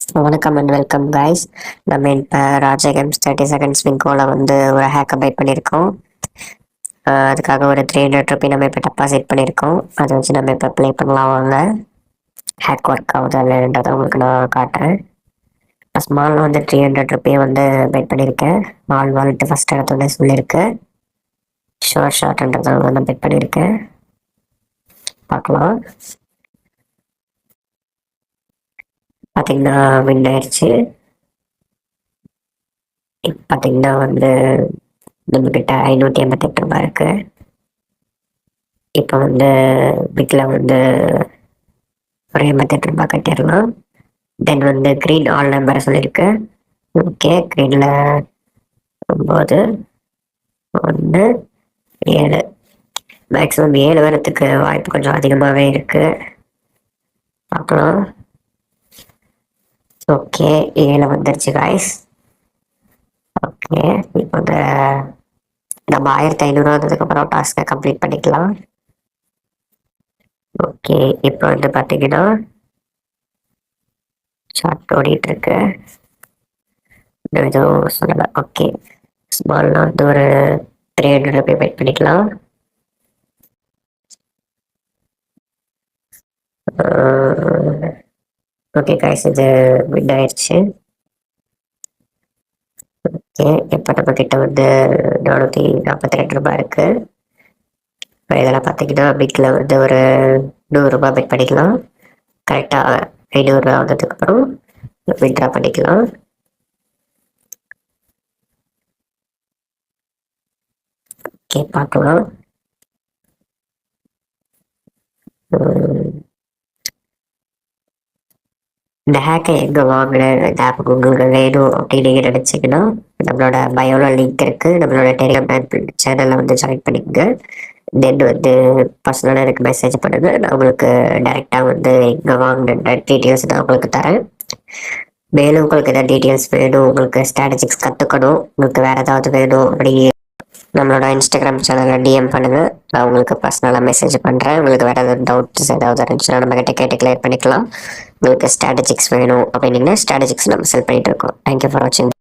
வணக்கம் and welcome guys. நம்ம இப்போ ராஜா கேம்ஸ் 30 செகண்ட்ஸ் விங்கோல வந்து ஒரு ஹேக்கை பைட் பண்ணியிருக்கோம். அதுக்காக ஒரு 300 ரூபி நம்ம இப்போ டெபாசிட் பண்ணியிருக்கோம். அதை வச்சு நம்ம இப்போ ப்ளே பண்ணலாம். வாங்க, ஹேக் ஒர்க் ஆகுது இல்லைன்றதை உங்களுக்கு நான் காட்டுறேன். ஸ்மாலில் வந்து 300 ரூபியை வந்து பைட் பண்ணியிருக்கேன். ஸ்மால் வாலெட்டு ஃபஸ்ட் இடத்துல சொல்லியிருக்கு. ஷோர் ஷார்ட்ன்றதை வந்து நான் பைட் பண்ணியிருக்கேன். பார்க்கலாம். பார்த்தீங்கன்னா வின் ஆயிடுச்சு. இப்போ பார்த்தீங்கன்னா வந்து நம்மக்கிட்ட 588 ரூபாய் இருக்கு. இப்போ வந்து பிக்கில் வந்து ஒரு 88 ரூபாய் கட்டிடலாம். தென் வந்து க்ரீன் ஆல் நம்பரை சொல்லியிருக்கு. ஓகே, க்ரீனில் 9 1 7 மேக்ஸிமம் 7 வரத்துக்கு வாய்ப்பு கொஞ்சம் அதிகமாகவே இருக்கு. பார்க்கலாம். ஓகே, 7 வந்துருச்சு காய்ஸ். ஓகே, இப்போ வந்து நம்ம 1500 வந்ததுக்கப்புறம் டாஸ்க்கை கம்ப்ளீட் பண்ணிக்கலாம். ஓகே, இப்போ வந்து பார்த்தீங்கன்னா ஷார்ட் ஓடிட்டு இருக்கு. எதுவும் சொல்லலை. ஓகே, ஸ்மால்னா வந்து ஒரு 300 ரூபி வெயிட் பண்ணிக்கலாம். ஓகே காய்ஸ், இது வின் ஆயிடுச்சு. ஓகே, இப்போ நம்ம கிட்ட வந்து 442 ரூபாய் இருக்கு. இப்போ இதெல்லாம் பார்த்தீங்கன்னா பிக்கில் வந்து ஒரு 100 ரூபாய் பெட் பண்ணிக்கலாம். கரெக்டாக 500 ரூபா வந்ததுக்கப்புறம் வித்ட்ரா பண்ணிக்கலாம். ஓகே, பார்க்கலாம். இந்த ஹேக்கை எங்கே வாங்கினேன், இந்த ஆப்புக்கு உங்களுக்கு வேணும் அப்படின்னு நீங்கள் நினச்சிங்கன்னா நம்மளோட பயோல லிங்க் இருக்குது. நம்மளோட டெலிகிராம் சேனலில் வந்து ஜாயின் பண்ணிக்கோங்க. தென் வந்து பர்சனலாக எனக்கு மெசேஜ் பண்ணுங்கள். நான் உங்களுக்கு டைரெக்டாக வந்து எங்கே வாங்கின டீட்டெயில்ஸ் நான் உங்களுக்கு தரேன். மேலும் உங்களுக்கு எதாவது டீட்டெயில்ஸ் வேணும், உங்களுக்கு ஸ்ட்ராட்டஜிக்ஸ் கற்றுக்கணும், உங்களுக்கு வேறு ஏதாவது வேணும் அப்படி நம்மளோட இன்ஸ்டாகிராம் சேனலில் டிஎம் பண்ணுங்கள். நான் உங்களுக்கு பர்சனலாக மெசேஜ் பண்ணுறேன். உங்களுக்கு வேறு ஏதாவது டவுட்ஸ் ஏதாவது இருந்துச்சுன்னா நம்ம கிட்ட கேட்டு கிளியர் பண்ணிக்கலாம். உங்களுக்கு ஸ்ட்ராட்டஜிக்ஸ் வேணும் அப்படின்னீங்கன்னா ஸ்ட்ராட்டஜிக்ஸ் நம்ம செல் பண்ணிட்டு இருக்கோம். தேங்க்யூ ஃபார் வாட்சிங்.